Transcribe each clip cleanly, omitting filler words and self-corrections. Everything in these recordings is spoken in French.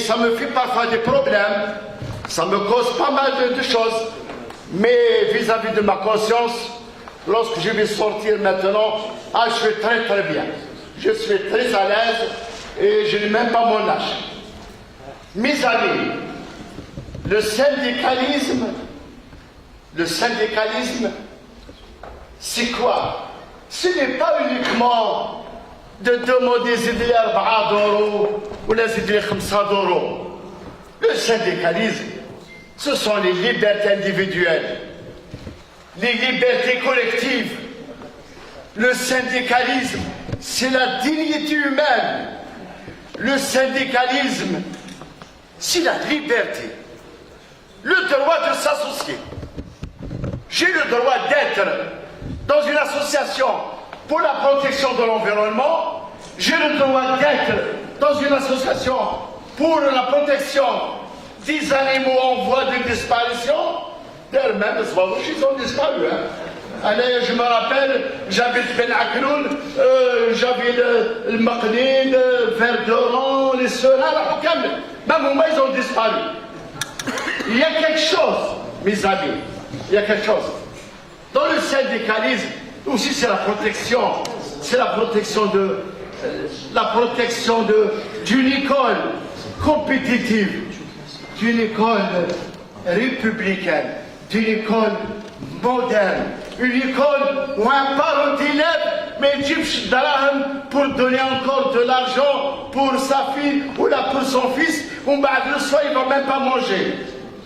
ça me fait parfois des problèmes, ça me cause pas mal de choses. Mais vis-à-vis de ma conscience, lorsque je vais sortir maintenant, je suis très très bien. Je suis très à l'aise et je n'ai même pas mon âge. Mes amis, le syndicalisme, c'est quoi? Ce n'est pas uniquement de demander zidli 4 euros ou la zidli 5 euros. Le syndicalisme, ce sont les libertés individuelles, les libertés collectives. Le syndicalisme, c'est la dignité humaine. Le syndicalisme, c'est la liberté. Le droit de s'associer. J'ai le droit d'être dans une association pour la protection de l'environnement. J'ai le droit d'être dans une association pour la protection des animaux en voie de disparition. D'ailleurs, même les Zwarouch, ils ont disparu. Allez, je me rappelle, j'habite Ben Akroun, j'avais le Maqnine, Verderon, les Serins, la Houkam. Même au moins, ils ont disparu. Il y a quelque chose, mes amis, il y a quelque chose. Dans le syndicalisme, aussi c'est la protection d'une école compétitive, d'une école républicaine, d'une école moderne, une école où un parent d'élève met pour donner encore de l'argent pour sa fille ou là pour son fils, ou le soir il ne va même pas manger.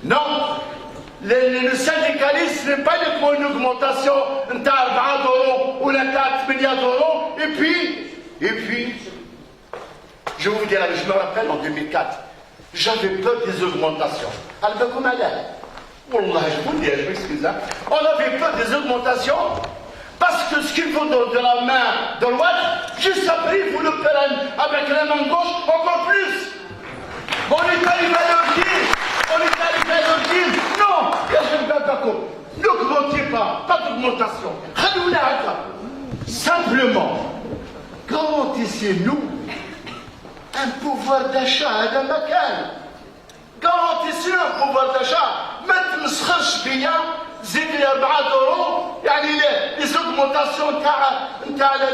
Non, le syndicalisme n'est pas uniquement une augmentation de 4 euros ou de 4 milliards d'euros, et puis, je vous dirai, je me rappelle en 2004, j'avais peur des augmentations. Alors, comme elle est, Wallah, je vous le dis, je m'excuse, on avait peur des augmentations, parce que ce qu'il faut de la main de droite, juste après, il faut le prendre avec la main gauche encore plus. On est arrivé à leur dire, non, d'accord, n'augmentez pas d'augmentation. Simplement, garantissez-nous un pouvoir d'achat à la macan. Garantissez-nous un pouvoir d'achat. ما تمسخرش بيا زيد لي 4 euros يعني les augmentations تاع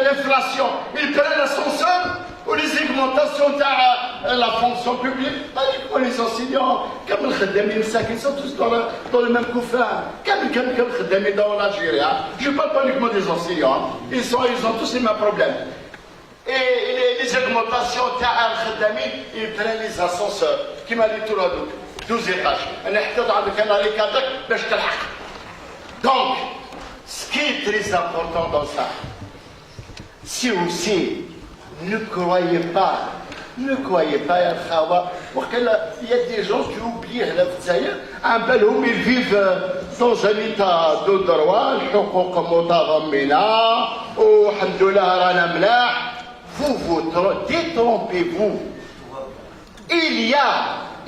l'inflation ils prennent l'ascenseur ou les augmentations تاع la fonction publique comme les enseignants comme الخدامين مساكين sont tous dans le même coffin كم الخدامين dans l'Algérie. Je parle pas uniquement des enseignants, ils ont tous les mêmes problèmes. Et les augmentations تاع الخدامين ils prennent les ascenseurs كيما اللي تقولوا هذوك 12 étages. Donc, ce qui est très important dans ça, c'est aussi, ne croyez pas, il y a des gens qui oublient un bel homme, ils vivent dans un état de droit, vous détrompez-vous.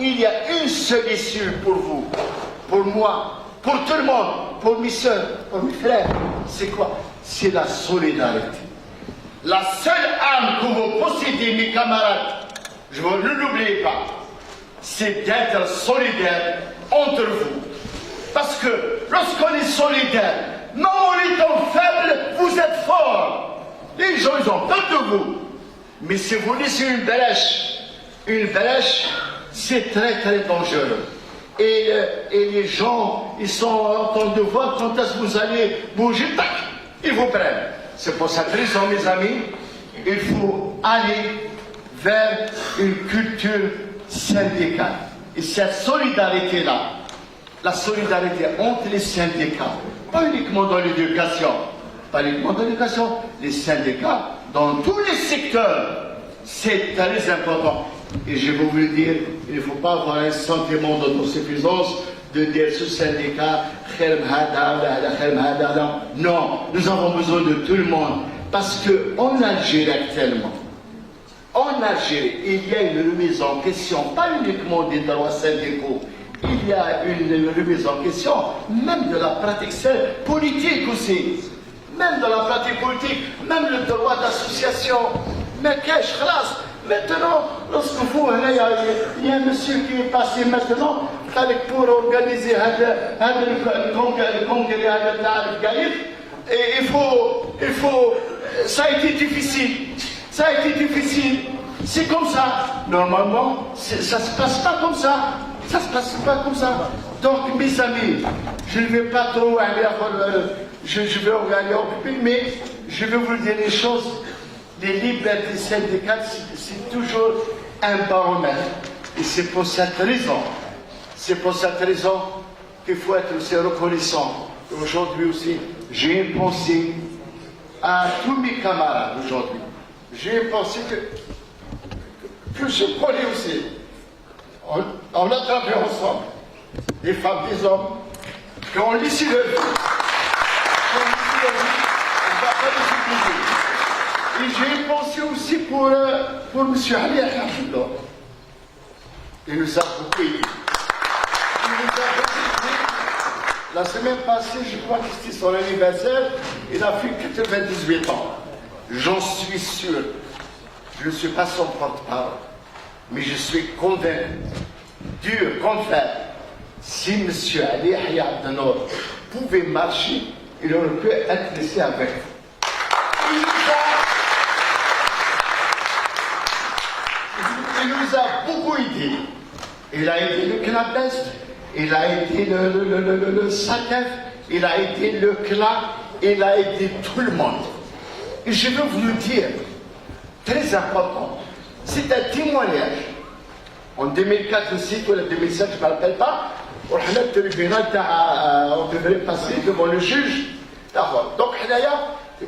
Il y a une seule issue pour vous, pour moi, pour tout le monde, pour mes soeurs, pour mes frères. C'est quoi? C'est la solidarité. La seule âme que vous possédez, mes camarades, ne l'oubliez pas, c'est d'être solidaire entre vous. Parce que lorsqu'on est solidaire, même en étant faible, vous êtes fort. Les gens, ils ont peur de vous. Mais si vous laissez une brèche, c'est très très dangereux. Et les gens, ils sont en train de voir quand est-ce que vous allez bouger, tac, ils vous prennent. C'est pour cette raison, mes amis, il faut aller vers une culture syndicale. Et cette solidarité-là, la solidarité entre les syndicats, pas uniquement dans l'éducation, les syndicats dans tous les secteurs, c'est très important. Et je vais vous le dire, il ne faut pas avoir un sentiment d'autosuffisance de dire ce syndicat, non, nous avons besoin de tout le monde. Parce qu'en Algérie actuellement, il y a une remise en question, pas uniquement des droits syndicaux, il y a une remise en question, même de la pratique politique aussi. Même dans la pratique politique, même le droit d'association. Mais qu'est-ce que Maintenant, lorsque vous, il y a un monsieur qui est passé maintenant pour organiser le congrès et il faut, ça a été difficile, c'est comme ça, normalement, ça se passe pas comme ça, donc mes amis, je ne vais pas trop aller, je vais aller occuper, mais je vais vous dire les choses. Les libertés syndicales, c'est toujours un baromètre. Et c'est pour cette raison qu'il faut être aussi reconnaissant. Aujourd'hui aussi, j'ai pensé à tous mes camarades aujourd'hui. J'ai pensé que je connais aussi. On a travaillé ensemble, des femmes, des hommes, qu'on laissé le vie. Et j'ai pensé aussi pour M. Ali Al-Hamdullah. Il nous a beaucoup aidé. La semaine passée, je crois que c'était son anniversaire, il a fait 98 ans. J'en suis sûr. Je ne suis pas son porte-parole, mais je suis convaincu, dur comme fer, si M. Ali Al-Hamdullah pouvait marcher, il aurait pu être laissé avec vous. Il nous a beaucoup aidé. Il a aidé le CNAPES, il a aidé le SATEF, il a aidé le CLA, il a aidé tout le monde. Et je veux vous le dire, très important, c'est un témoignage. En 2004 aussi, ou en 2007, je ne me rappelle pas, on devrait passer devant le juge. Donc,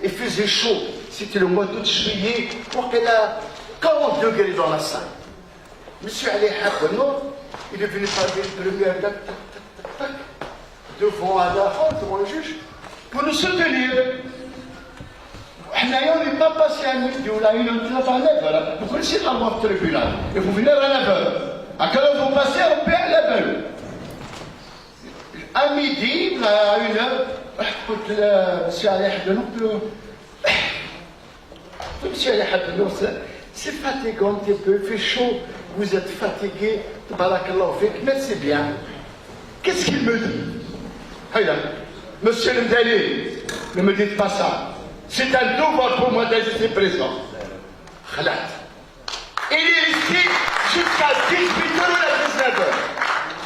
il faisait chaud. C'était le mois d'août, juillet, pour qu'il y ait 40 degrés dans la salle. Monsieur Ali Hamdullah, il est venu parler de lumière devant le juge pour nous soutenir. On n'est pas passé à midi, on a eu un travail à 9h. Vous connaissez la loi du tribunal. Et vous venez à 9h. À quelle heure vous passez? On paie à 9h. À midi, à 1h, monsieur Ali Hamdullah, monsieur Ali Hamdullah, c'est fatigant un petit peu, il fait chaud, vous êtes fatigué, merci bien. Qu'est-ce qu'il me dit? Monsieur le Mdali, ne me dites pas ça. C'est un devoir pour moi d'être présent. Khalat. Il est ici jusqu'à 18h ou 19h.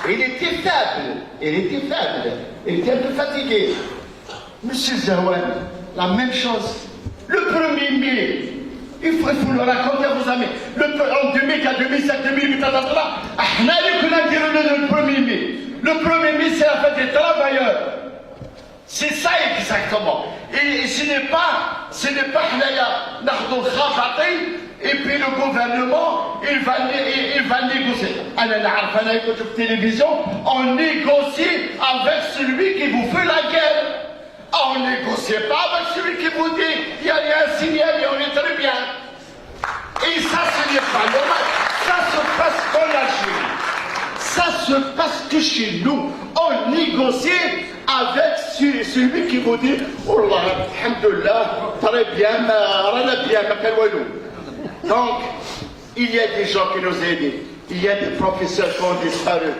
Il était faible, il était un peu fatigué. Monsieur Zawan, la même chose. Le 1er mai, il faut le raconter à vos amis. En 2004, 2007, 2008, le 1er mai. Le 1er mai, c'est la fête des travailleurs. C'est ça exactement. Et ce n'est pas et puis le gouvernement, il va négocier. À la télévision, on négocie avec celui qui vous fait la guerre. On ne négocie pas avec celui qui vous dit il y a un signal et on est très bien. Et ça, ce n'est pas normal. Ça se passe en Algérie. Ça se passe que chez nous. On négocie avec celui qui vous dit oh Allah, alhamdoulilah, très bien, donc, il y a des gens qui nous aident. Il y a des professeurs qui ont disparu.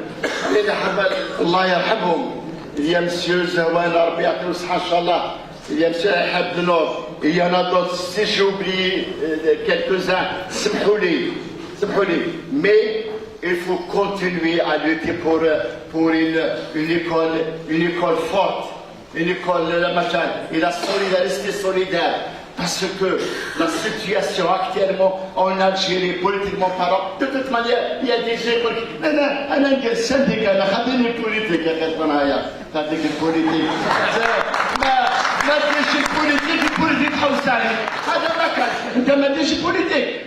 Allah yarhamhum. Il y a M. Zawan Arbiatou, Inch'Allah. Il y a M. Hamdullah. Il y en a d'autres. Si j'ai oublié quelques-uns, Smhouli. Mais il faut continuer à lutter pour une école forte, une école machin, et la solidarité solidaire. Parce que la situation actuellement en Algérie, politiquement parlant, de toute manière, il y a des gens qui... أنا syndicat, أنا خدني politique يا أخي معايا، خدني politique. ما تجيش politique حوساني. هذا ما كان. أنت ما تجيش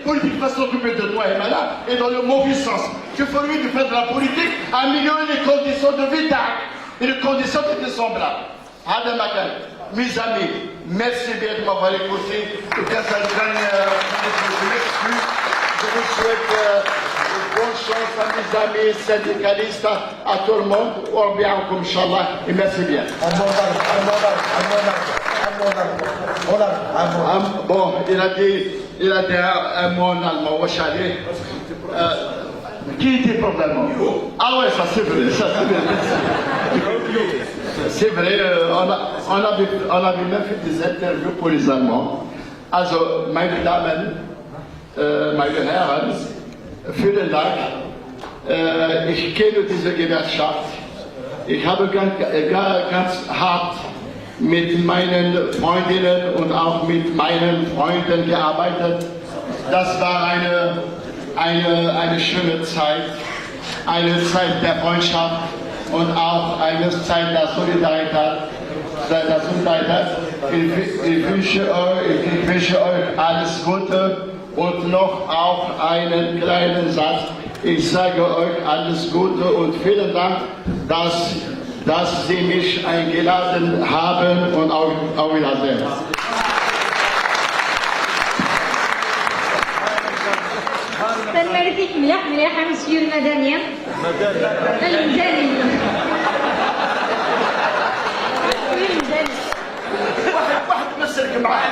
politique va s'occuper de toi et malade et dans le mauvais sens. Tu fais lui de faire de la politique, améliorer les conditions de vie et les conditions qui te sont là. هذا ما كان. Mes amis, merci bien de m'avoir écouté. Je vous souhaite bonne chance à mes amis syndicalistes, à tout le monde. Inch'Allah, et merci bien. Bon, il a dit il a dit un mot en allemand, wesh allez. Qui était pour l'allemand? Ah ouais, ça c'est vrai, ça c'est vrai. C'est vrai, on avait même fait des interviews pour les Allemands. Also, meine Damen, meine Herren, vielen Dank. Ich kenne diese Gewerkschaft. Ich habe ganz hart mit meinen Freundinnen und auch mit meinen Freunden gearbeitet. Das war eine schöne Zeit, eine Zeit der Freundschaft und auch eine Zeit der Solidarität. Ich wünsche euch alles Gute und noch auch einen kleinen Satz. Ich sage euch alles Gute und vielen Dank, dass Sie mich eingeladen haben und auf Wiedersehen. تنمر فيك مليح مسيو المدني المدني واحد مسك معاه